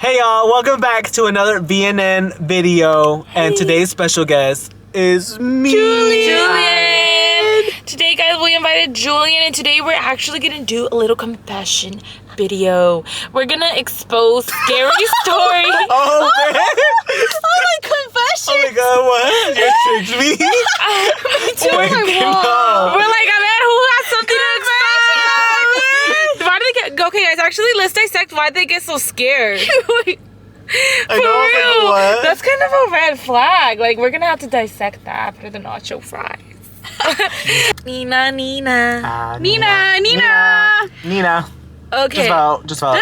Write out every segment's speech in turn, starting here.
Hey y'all, welcome back to another BNN video. Hey. And today's special guest is me. Julian! Today guys, we invited Julian and today we're actually gonna do a little confession video. We're gonna expose scary stories. Oh man! Oh my confession! Oh my god, what? You tricked me? Oh my god. We're like, I bet who has something to expose? Why did they get okay guys, actually let's dissect why they get so scared. I know, like, what? That's kind of a red flag. Like we're gonna have to dissect that after the nacho fries. Nina. Okay. Just vote.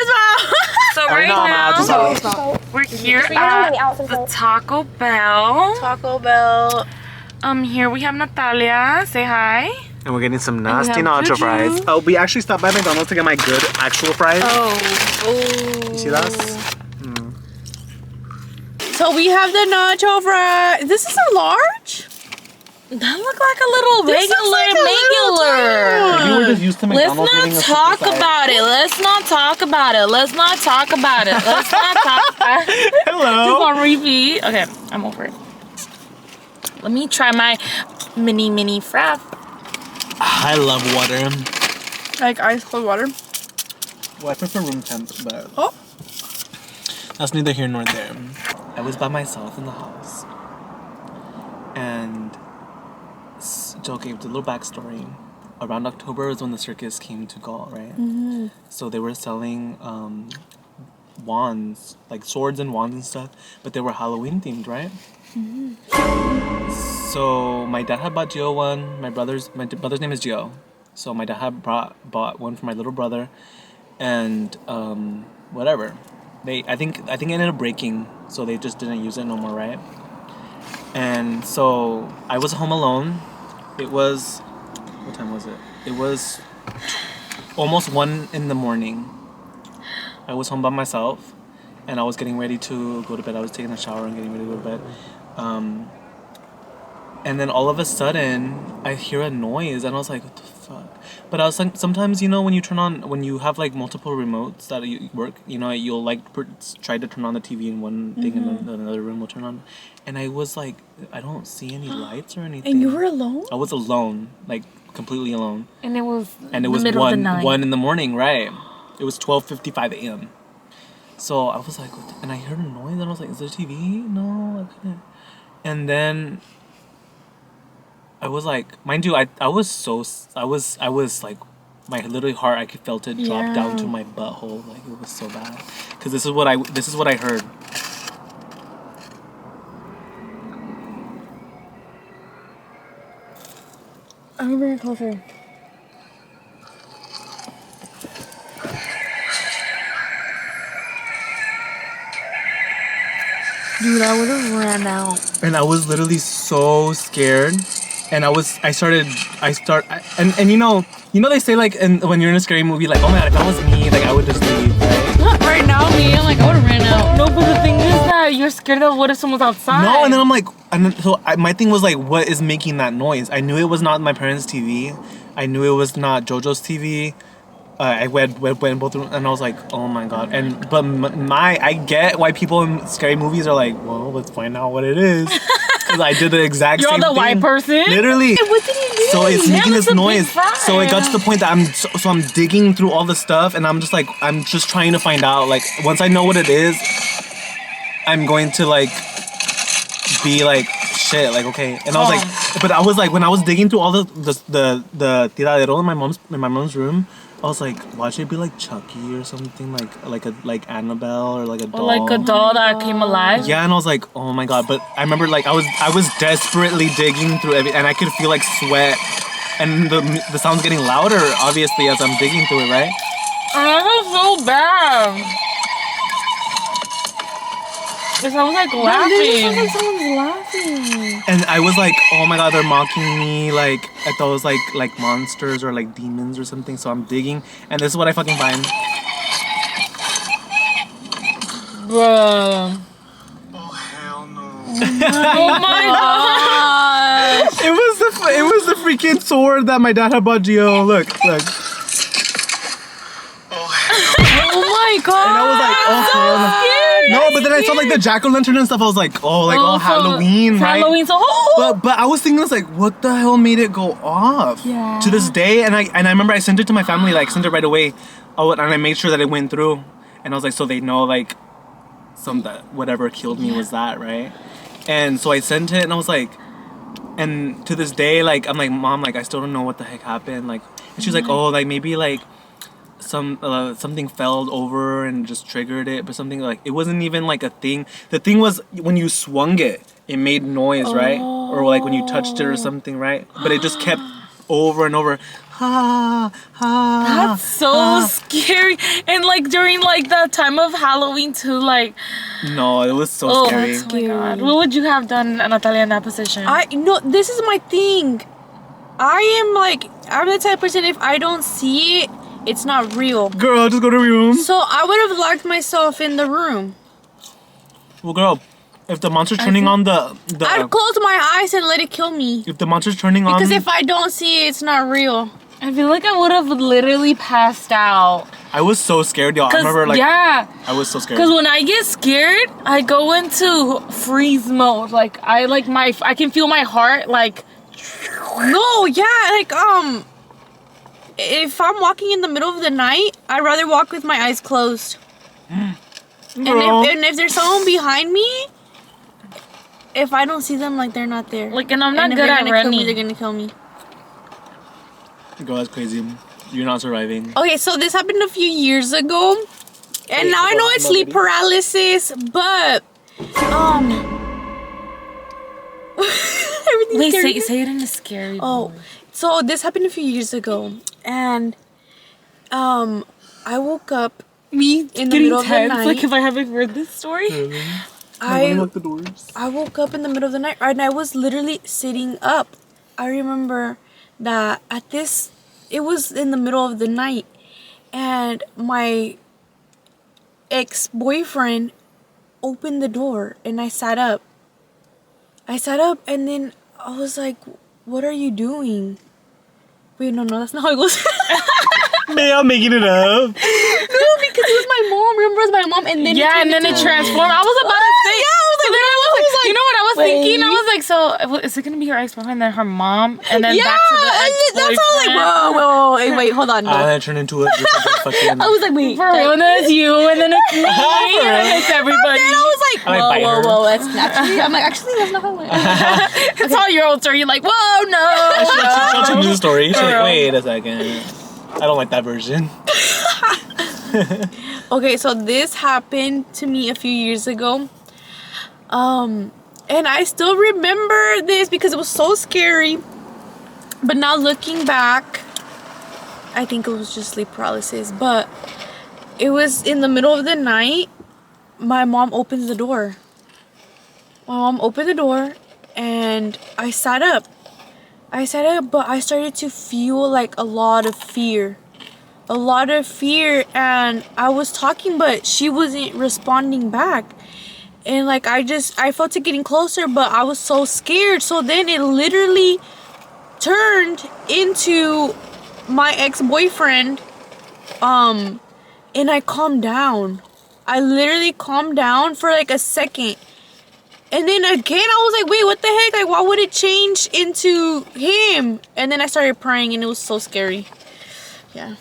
So right now, we're here at the Taco Bell. Here we have Natalia. Say hi. And we're getting some nasty nacho fries. Oh, we actually stopped by McDonald's to get my good actual fries. Oh. You see that? So we have the nacho fries. This is a large? That looked like a little regular. Maybe we're just used to McDonald's. Let's not talk about it. Hello. Just on repeat. Okay, I'm over it. Let me try my mini frap. I love water. Like ice cold water? Well, I prefer room temp, but that's neither here nor there. I was by myself in the house. And okay, the little backstory. Around October was when the circus came to Gaul, right? Mm-hmm. So they were selling wands, like swords and wands and stuff, but they were Halloween themed, right? Mm-hmm. So my dad had bought Gio one. My brother's name is Gio, so my dad had bought one for my little brother, and whatever. I think it ended up breaking, so they just didn't use it no more, right? And so I was home alone. It was, what time was it? It was almost 1 a.m. I was home by myself, and I was getting ready to go to bed. I was taking a shower and getting ready to go to bed. And then all of a sudden, I hear a noise, and I was like, what the fuck? But I was like, sometimes, you know, when you have like multiple remotes that you work, you know, you'll like try to turn on the TV in one thing and then another room will turn on. And I was like, I don't see any lights or anything. And you were alone? I was alone, like completely alone. And it was middle of the night. 1 a.m, right? It was 12:55 a.m. So I was like, and I heard a noise, and I was like, is there TV? No, I couldn't. And then I was like, mind you, I was like, my little heart, I could felt it drop down to my butthole, like it was so bad. Cause this is what I heard. I'm gonna bring it closer. Dude, I would have ran out. And I was literally so scared. And and you know they say like, and when you're in a scary movie, like, oh my god, if that was me, like I would just leave, right? Right now, me, I'm like, I would have ran out. No, but the thing is that you're scared of what if someone's outside. No, and then I'm like, my thing was like, what is making that noise? I knew it was not my parents' TV. I knew it was not JoJo's TV. I went both rooms, and I was like, oh my god. But I get why people in scary movies are like, well, let's find out what it is. Because I did the exact same thing. You're the white person? Literally. What did you do? So it's making this noise. So it got to the point that I'm digging through all the stuff, and I'm just trying to find out, like, once I know what it is, I'm going to like be like, shit, like, okay. And I was like, but I was like, when I was digging through all the tiradero in my mom's room, I was like, watch it be like Chucky or something, like Annabelle or like a doll. Or like a doll that came alive. Yeah, and I was like, oh my god. But I remember like I was desperately digging through everything, and I could feel like sweat, and the sound's getting louder obviously as I'm digging through it, right? That was so bad. It sounds like laughing. It sounds like someone's laughing. And I was like, oh my god, they're mocking me, like at those like monsters or like demons or something. So I'm digging, and this is what I fucking find. Bruh. Oh hell no. Oh my god. It was the freaking sword that my dad had bought Gio. Look. Oh my god. And I was like, oh hell no. No, but then I saw like the jack-o'-lantern and stuff. I was like, oh, like Oh, so Halloween, it's right? Halloween, so But I was thinking, I was like, what the hell made it go off? Yeah. To this day, and I remember I sent it to my family, like sent it right away. Oh, and I made sure that it went through, and I was like, so they know like, that whatever killed me was that, right? And so I sent it, and I was like, and to this day, like I'm like, Mom, like I still don't know what the heck happened, like, and she's like, oh, like maybe like something fell over and just triggered it, but something like it wasn't even like a thing. The thing was when you swung it, it made noise, right? Or like when you touched it or something, right? But it just kept over and over. That's so scary. And like during like that time of Halloween too, like No, it was so scary. Oh my God. What would you have done, Natalia, in that position? This is my thing. I'm the type of person, if I don't see it, it's not real. Girl, just go to your room. So I would have locked myself in the room. Well, girl, if the monster's turning on the I'd close my eyes and let it kill me. if the monster's turning on, Because if I don't see it, it's not real. I feel like I would have literally passed out. I was so scared, y'all. I remember like yeah. I was so scared. Because when I get scared, I go into freeze mode. Like I can feel my heart like. No, yeah, like if I'm walking in the middle of the night, I'd rather walk with my eyes closed. And if there's someone behind me, if I don't see them, like they're not there. Like, and I'm not if good they're at gonna running. kill me, they're gonna kill me. Girl, that's crazy. You're not surviving. Okay, so this happened a few years ago, and now I know it's sleep paralysis, but everything's Wait, scary. say it in a scary voice. So this happened a few years ago, and I woke up Me in the middle of the tense, night. like if I haven't heard this story. I lock the doors. I woke up in the middle of the night, and I was literally sitting up. I remember that it was in the middle of the night, and my ex-boyfriend opened the door, and I sat up. And then I was like, what are you doing? Wait, no, that's not how it goes. Man, I'm making it up. No, because it was my mom. Remember, it was my mom, and then it transformed. I was about to say. Yeah, I was like, then I was like, you know what I was wait. thinking? I was like, so is it gonna be her ex-boyfriend, then her mom, and then Yeah, back to the ex-boyfriend? that's all. Like, whoa, wait, hold on. No. And I turned into a fucking. I was like, wait, For real, and then it's you, and then it's me, and then it's everybody. And I was like, I like bite her. whoa, that's actually. I'm like, actually, that's not how it went. It's all your own story. You're like, whoa, no. She'll tell me the story. She's like, wait a second. I don't like that version. Okay, so this happened to me a few years ago. And I still remember this because it was so scary. But now looking back, I think it was just sleep paralysis. But it was in the middle of the night. My mom opens the door. And I sat up. But I started to feel like a lot of fear. And I was talking, but she wasn't responding back. And like I felt it getting closer, but I was so scared. So then it literally turned into my ex-boyfriend. And I calmed down. I literally calmed down for like a second. And then again, I was like, wait, what the heck? Like, why would it change into him? And then I started praying, and it was so scary. Yeah.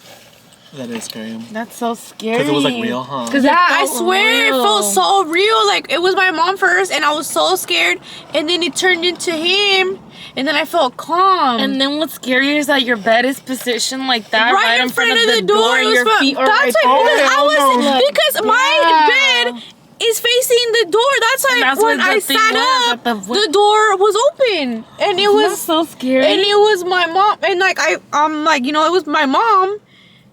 That is scary. That's so scary. Because it was like real, huh? Yeah, I swear it felt so real. Like, it was my mom first, and I was so scared. And then it turned into him, and then I felt calm. And then what's scary is that your bed is positioned like that, right in front of the door, and It was your feet are right there. Because my bed is facing the door. That's why when I sat up, the door was open, and it was so scary. And it was my mom, and like I'm like, it was my mom,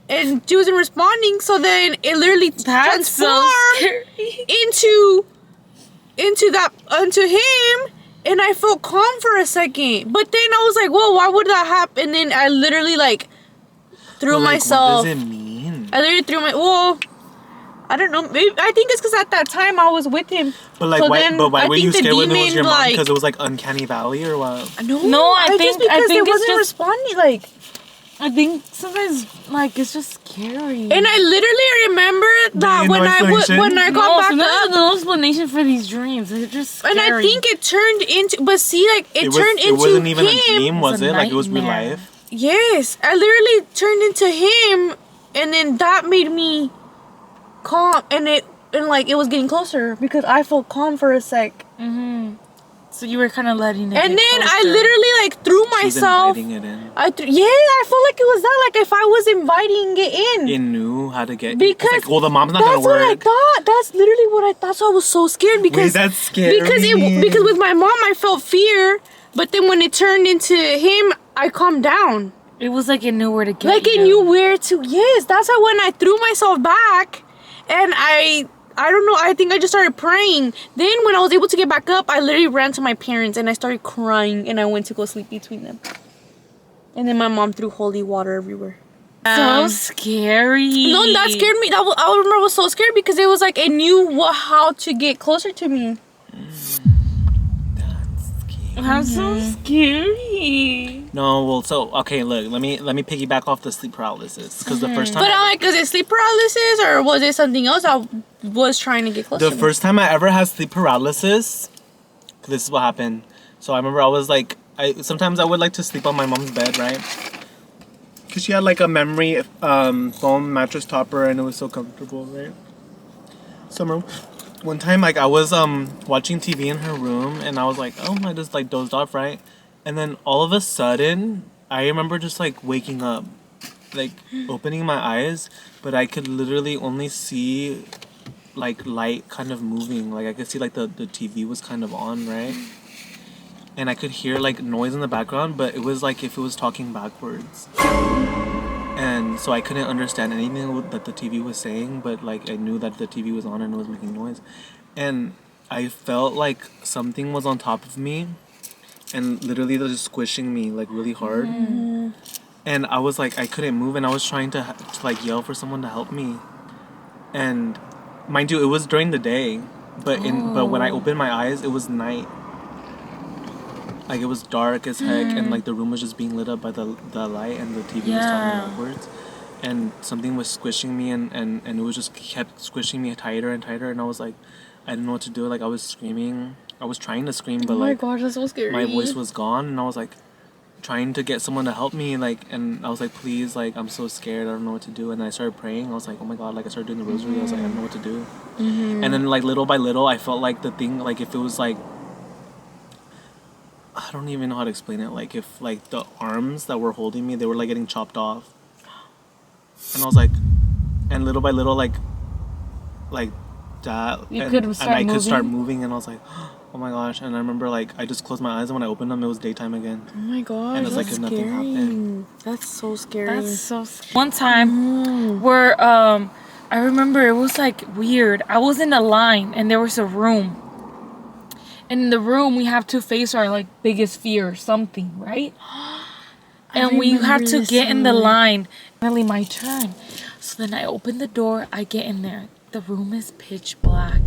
and she wasn't responding. So then it literally transformed into him, and I felt calm for a second. But then I was like, whoa, why would that happen? And then I literally like threw myself. What does it mean? I literally I don't know. Maybe, I think it's because at that time I was with him. But like, so why were you scared when it was your mom? Like, Because it was like uncanny valley or what? No, I think because it wasn't just responding. Like, I think sometimes, like, it's just scary. And I literally remember that when I got back up. No explanation for these dreams. They're just scary. And I think it turned into, but see, like, it turned into him. It wasn't even a dream, was it? Like, it was real life? Yes. I literally turned into him, and then that made me calm, and it was getting closer because I felt calm for a sec. Mm-hmm. So you were kind of letting it and then closer. I literally like threw myself. Inviting it in. I felt like it was that, like if I was inviting it in. It knew how to get because like, well, the mom's not gonna work. That's what I thought. That's literally what I thought. So I was so scared because wait, that's scary. Because with my mom I felt fear, but then when it turned into him, I calmed down. It was like it knew where to get. Like it knew where to. Yes, that's why when I threw myself back, and I don't know, I think I just started praying. Then when I was able to get back up, I literally ran to my parents and I started crying and I went to go sleep between them. And then my mom threw holy water everywhere. So scary. No, that scared me. I remember I was so scared because it was like it knew how to get closer to me. That's so scary. No, well, so okay, look, let me piggyback off the sleep paralysis because the first time. But I'm like, is it sleep paralysis or was it something else? I was trying to get closer. The first time I ever had sleep paralysis, this is what happened. So I remember I was like, sometimes I would like to sleep on my mom's bed, right? Because she had like a memory foam mattress topper and it was so comfortable, right? So I remember one time, like I was watching TV in her room and I was like, oh, I just like dozed off, right? And then all of a sudden, I remember just like waking up, like opening my eyes, but I could literally only see like light kind of moving. Like I could see like the TV was kind of on, right? And I could hear like noise in the background, but it was like if it was talking backwards. And so I couldn't understand anything that the TV was saying, but like I knew that the TV was on and it was making noise. And I felt like something was on top of me and literally they're just squishing me like really hard. Mm-hmm. And I was like, I couldn't move and I was trying to like yell for someone to help me. And mind you, it was during the day, but when I opened my eyes, it was night. Like it was dark as heck and like the room was just being lit up by the light and the TV was talking backwards. And something was squishing me and it was just kept squishing me tighter and tighter and I was like, I didn't know what to do. Like I was screaming. I was trying to scream, but like, oh my gosh, that's so scary. My voice was gone and I was like trying to get someone to help me, like, and I was like, please, like, I'm so scared, I don't know what to do. And I started praying. I was like, oh my god, like I started doing the rosary. I was like, I don't know what to do. And then like little by little I felt like the thing, like if it was like, I don't even know how to explain it, like if like the arms that were holding me, they were like getting chopped off. And I was like, and little by little like that, I could start moving and I was like, oh my gosh. And I remember like I just closed my eyes and when I opened them it was daytime again. Oh my gosh, and it's like if nothing happened. That's so scary. That's so scary. One time where I remember it was like weird. I was in a line and there was a room. And in the room we have to face our like biggest fear or something, right? And we have to get in the line. Finally my turn. So then I open the door, I get in there. The room is pitch black.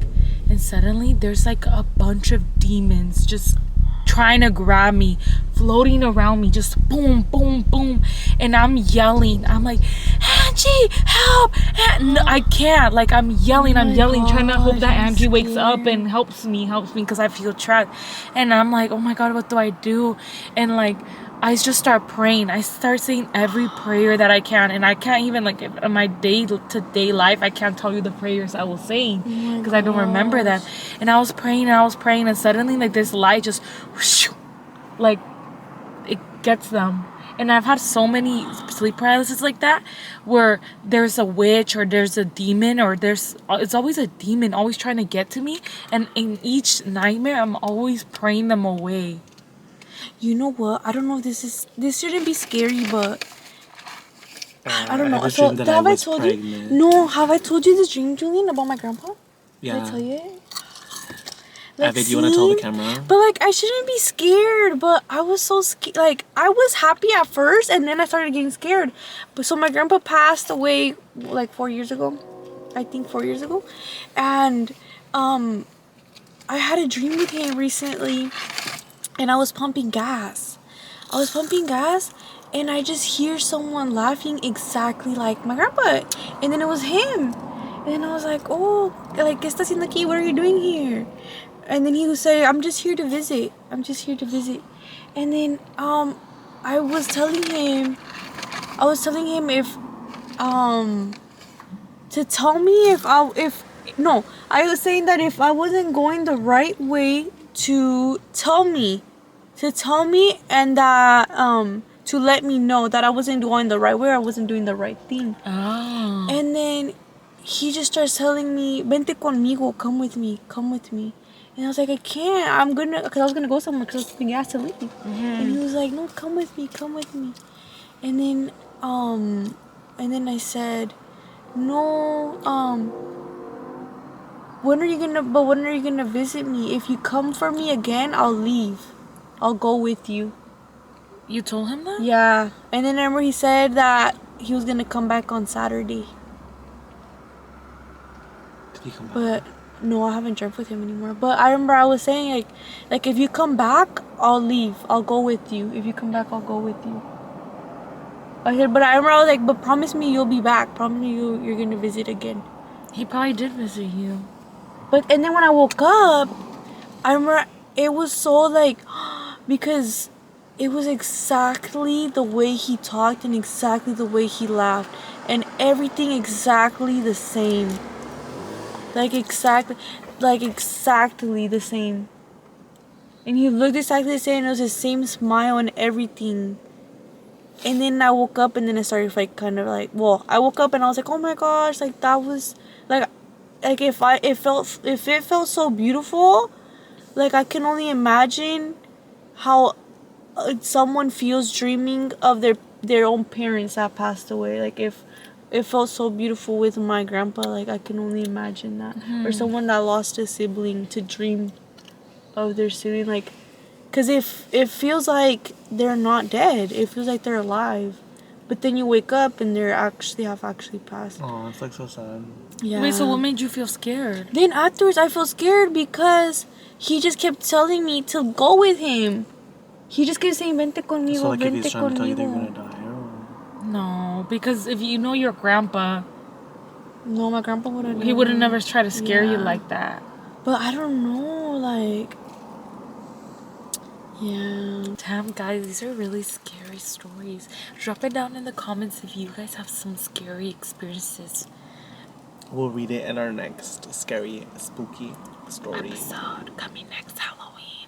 And suddenly there's like a bunch of demons just trying to grab me, floating around me, just boom, boom, boom. And I'm yelling. I'm like, Angie, help! No, I can't. Like I'm yelling, trying to hope that Angie wakes up and helps me because I feel trapped. And I'm like, oh my god, what do I do? And like I just start praying. I start saying every prayer that I can. And I can't even, like, in my day-to-day life, I can't tell you the prayers I was saying. Because I don't remember them. And I was praying, and suddenly, like, this light just, whoosh, like, it gets them. And I've had so many sleep paralysis like that, where there's a witch, or there's a demon, or it's always a demon always trying to get to me. And in each nightmare, I'm always praying them away. You know what? I don't know if this shouldn't be scary, but I don't know. So have I told you? No, have I told you this dream, Julian, about my grandpa? Yeah. Did I tell you it? Like, do you want to tell the camera? But like, I shouldn't be scared. But I was so scared. Like, I was happy at first, and then I started getting scared. But so my grandpa passed away like 4 years ago. I think 4 years ago, and I had a dream with him recently. And I was pumping gas. and I just hear someone laughing exactly like my grandpa. And then it was him. And then I was like, oh, like, ¿qué está haciendo aquí? What are you doing here? And then he would say, I'm just here to visit. I'm just here to visit. And then I was telling him if to tell me I was saying that if I wasn't going the right way, to tell me and that to let me know that I wasn't going the right way, or I wasn't doing the right thing. Oh. And then he just starts telling me, vente conmigo, come with me. And I was like, I can't, because I was gonna go somewhere because I was getting gas to leave. And he was like, no, come with me. And then I said, no, when are you gonna visit me? If you come for me again, I'll leave. I'll go with you. You told him that? Yeah. And then I remember he said that he was gonna come back on Saturday. Did he come back? But no, I haven't drank with him anymore. But I remember I was saying like if you come back, I'll leave. I'll go with you. If you come back, I'll go with you. I said, but I remember I was like, but promise me you'll be back. Promise me you're gonna visit again. He probably did visit you. And then when I woke up, I remember it was so like, because it was exactly the way he talked and exactly the way he laughed and everything exactly the same. Like exactly the same. And he looked exactly the same. It was the same smile and everything. And then I woke up and then I started like kind of like, well, I woke up and I was like, oh my gosh, like that was like if it felt so beautiful, like I can only imagine how someone feels dreaming of their own parents that passed away. Like if it felt so beautiful with my grandpa, like I can only imagine that. Or someone that lost a sibling, to dream of their sibling, like, because if it feels like they're not dead, it feels like they're alive, but then you wake up and they have actually passed. Oh, it's like so sad. Yeah. Wait, so what made you feel scared? Then afterwards I feel scared because he just kept telling me to go with him. He just kept saying, vente conmigo, So like if vente he's trying to tell you that you're conmigo. gonna die, or... No, because if you know your grandpa, No, my grandpa wouldn't. he would have never tried to scare you Yeah. like that. But I don't know, like. Yeah. Damn, guys, these are really scary stories. Drop it down in the comments if you guys have some scary experiences. We'll read it in our next scary, spooky story. Episode coming next Halloween.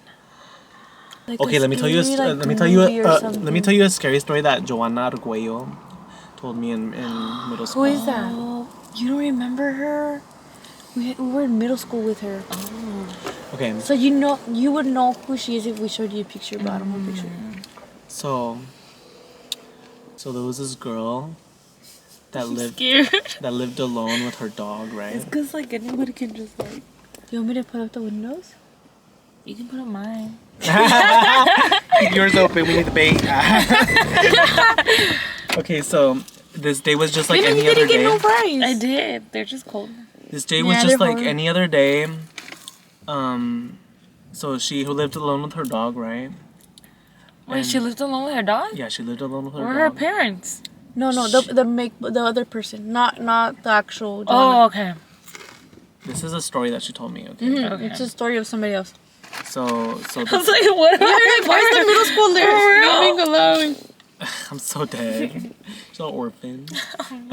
Like Okay, a let me tell you. scary, like, Let me tell you. movie or Let something. me tell you a scary story that Joanna Arguello told me in middle school. Who is that? Oh, you don't remember her? We were in middle school with her. Okay, So you would know who she is if we showed you a picture, but I don't have a picture. so there was this girl that Scared. lived alone with her dog, right? Because, like, anybody can just, like... You want me to put up the windows? You can put up mine. Keep yours open. We need the bait. Okay, so this day was just like You any other didn't get day. no prize. I did. They're just cold. This day was Yeah, just they're like hard. any other day. So she who lived alone with her dog, right? Wait, And- she lived alone with her dog? Yeah, she lived alone with her Where are her dog. parents? No, the other person, not the actual. Oh, okay. This is a story that she told me. Okay, Okay. It's a story of somebody else. so I the, was like, what? Where's the middle schoolers leaving alone? I'm so dead. She's an orphan.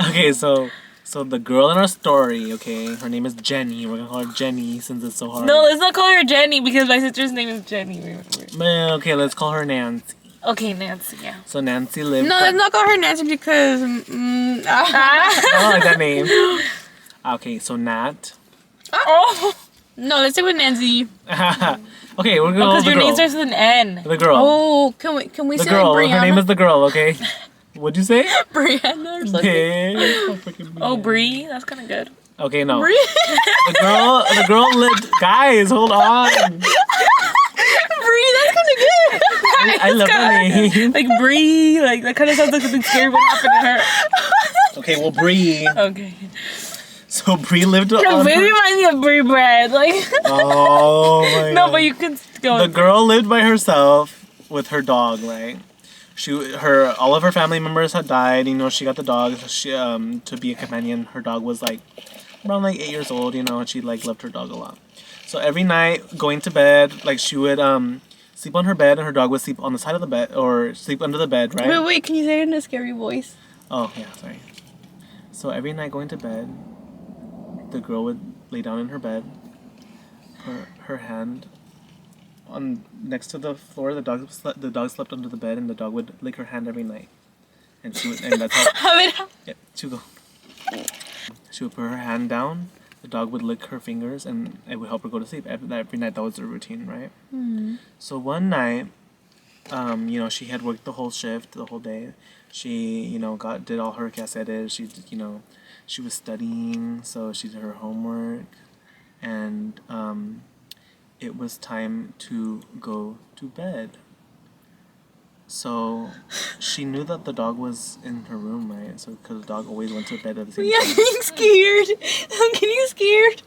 Okay, so the girl in our story, okay, her name is Jenny. We're gonna call her Jenny since it's so hard. No, let's not call her Jenny because my sister's name is Jenny. Man, okay, let's call her Nancy. Okay, Nancy, yeah. So Nancy lived. No, let's not call her Nancy because. I don't like that name. Okay, so Nat. Oh, No, let's stick with Nancy. Okay, we're gonna go because with the your name girl. starts with an N. The girl. Oh, can we The say girl. like Brianna? Her name is the girl. Okay. What'd you say? Brianna or something? Bitch. So freaking Oh, bad. Bree, that's kind of good. Okay, no. Bri- The girl lived. Guys, hold on. Bree, that's kind of good. I love her name. Like Bree, like that kind of sounds like something scary would happen to her. Okay, well, Bree. Okay. So Bree lived No, on. Bree reminds me of Brie Bread. Like, Oh my no, God. but you can go. The girl lived by herself with her dog, right? All of her family members had died. You know, she got the dog. She to be a companion. Her dog was like around like 8 years old. You know, and she like loved her dog a lot. So every night going to bed, like she would sleep on her bed, and her dog would sleep on the side of the bed or sleep under the bed, right? Wait, can you say it in a scary voice? Oh yeah, sorry. So every night going to bed, the girl would lay down in her bed, put her hand on next to the floor. The dog slept under the bed, and the dog would lick her hand every night. And that's how. Yeah, she would go. She would put her hand down. The dog would lick her fingers, and it would help her go to sleep. Every night, that was her routine, right? Mm. So one night, you know, she had worked the whole shift, the whole day. She, you know, did all her quehaceres. She, you know, she was studying, so she did her homework, and it was time to go to bed. So she knew that the dog was in her room, right? So because the dog always went to bed at the same Yeah, time. I'm getting scared. I'm getting scared.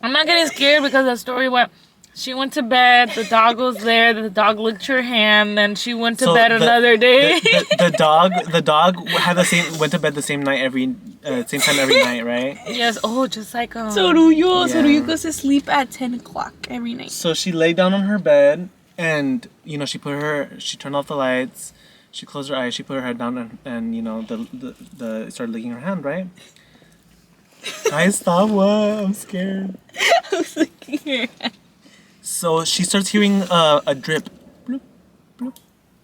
I'm not getting scared because the story went. She went to bed. The dog was there. The dog licked her hand. Then she went to bed another day. The dog went to bed the same night same time every night, right? Yes. Oh, just like Soruyo goes to sleep at 10 o'clock every night. So she lay down on her bed, and you know she turned off the lights. She closed her eyes. She put her head down, and you know the started licking her hand, right? Guys, stop! What? I'm scared. I was licking her hand. So she starts hearing a drip. Bloop, bloop,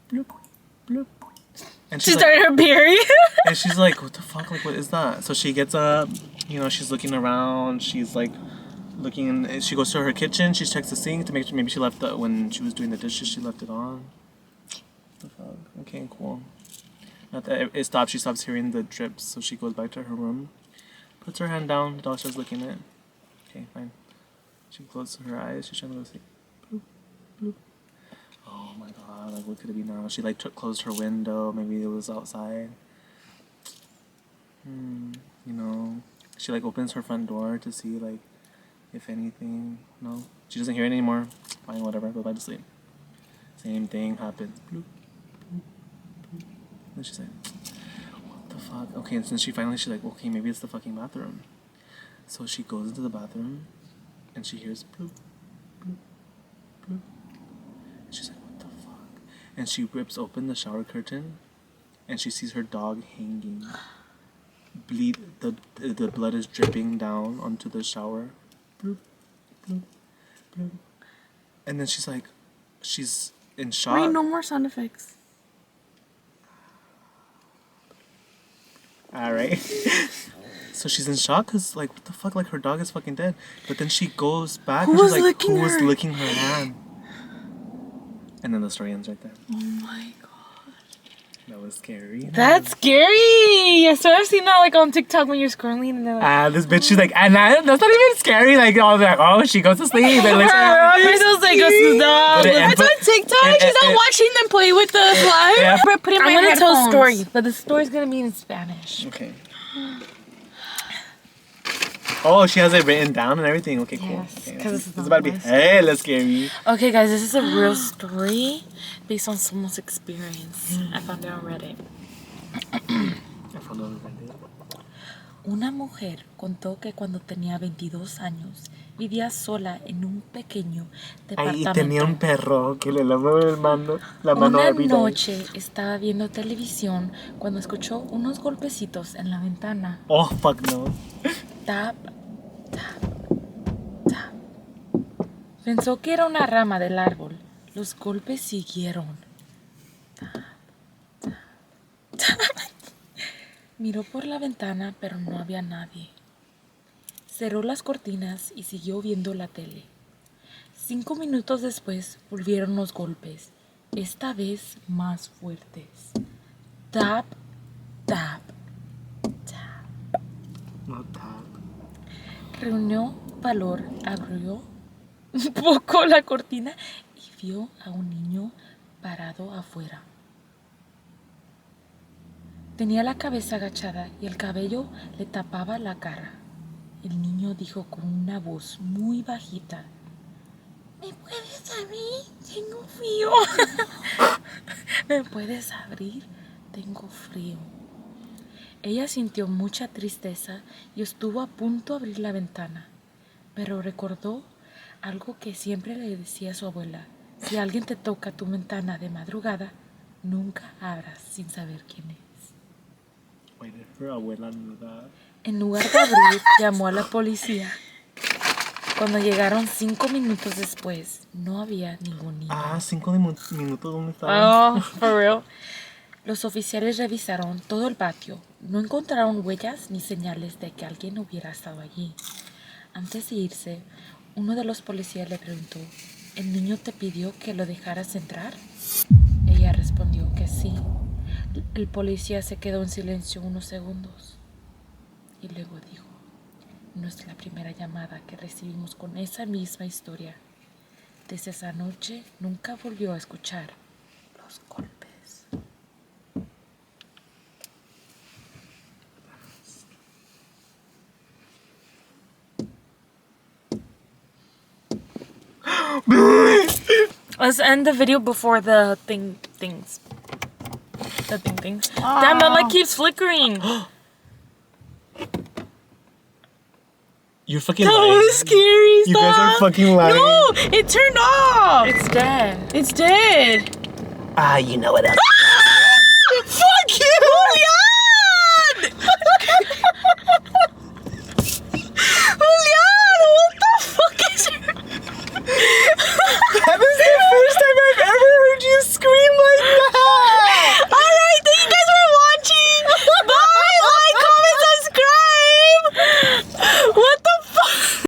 bloop, bloop. And she started her period. And she's like, what the fuck? Like, what is that? So she gets up, you know, she's looking around. She's like looking, and she goes to her kitchen. She checks the sink to make sure maybe she left when she was doing the dishes, she left it on. What the fuck? Okay, cool. Not that it stops. She stops hearing the drips. So she goes back to her room, puts her hand down. The dog starts licking it. Okay, fine. She closes her eyes. She's trying to go to sleep. Bloop, bloop. Oh my god, like what could it be now? She like closed her window. Maybe it was outside. You know, she like opens her front door to see like if anything. No, she doesn't hear it anymore. Fine, whatever. Go back to sleep. Same thing happens. Bloop, bloop, bloop. And she's like, what the fuck? Okay, and since she's like, okay, maybe it's the fucking bathroom. So she goes into the bathroom. And she hears bloop, bloop, bloop. And she's like, what the fuck? And she rips open the shower curtain, and she sees her dog hanging. The blood is dripping down onto the shower. Bloop, bloop, bloop. And then she's in shock. Wait, no more sound effects. Alright. So she's in shock because, like, what the fuck? Like, her dog is fucking dead. But then she goes back and she's like, who was licking her hand? And then the story ends right there. Oh my god. That was scary. That's scary. So I've seen that, like, on TikTok when you're scrolling and they're like... this bitch, she's like, that's not even scary. Like, all like, oh, she goes to sleep. And like, It's on TikTok. She's not watching them play with the slime. Yeah. Put in my I'm going to tell a headphones. story, but the story's going to be in Spanish. Okay. Oh, she has it written down and everything. Okay, cool. Yes, Okay, because it's about to be hella scary. Okay, guys, this is a real story based on someone's experience. I found it on Reddit. I found it on Reddit. Una mujer contó que cuando tenía 22 años vivía sola en un pequeño departamento. Y tenía un perro que le lavaba la mano Una every day. noche estaba viendo televisión cuando escuchó unos golpecitos en la ventana. Oh, fuck no. Tap, tap, tap. Pensó que era una rama del árbol. Los golpes siguieron. Tap, tap, tap. Miró por la ventana, pero no había nadie. Cerró las cortinas y siguió viendo la tele. 5 minutos después volvieron los golpes, esta vez más fuertes. Tap, tap, tap. No tap. Reunió valor, abrió un poco la cortina y vio a un niño parado afuera. Tenía la cabeza agachada y el cabello le tapaba la cara. El niño dijo con una voz muy bajita: ¿Me puedes abrir? Tengo frío. ¿Me puedes abrir? Tengo frío. Ella sintió mucha tristeza y estuvo a punto de abrir la ventana, pero recordó algo que siempre le decía a su abuela. Si alguien te toca tu ventana de madrugada, nunca abras sin saber quién es. Wait, if her abuela knew that. En lugar de abrir, llamó a la policía. Cuando llegaron 5 minutos después, no había ningún niño. 5 minutos, ¿dónde estaban? Oh, for real. Los oficiales revisaron todo el patio. No encontraron huellas ni señales de que alguien hubiera estado allí. Antes de irse, uno de los policías le preguntó, ¿el niño te pidió que lo dejaras entrar? Ella respondió que sí. El policía se quedó en silencio unos segundos y luego dijo, no es la primera llamada que recibimos con esa misma historia. Desde esa noche nunca volvió a escuchar los golpes. Let's end the video before the things. The things. Damn, my light keeps flickering. You're fucking That lying. was scary. You guys are stop. fucking lying. No, it turned off. It's dead. It's dead. You know what else?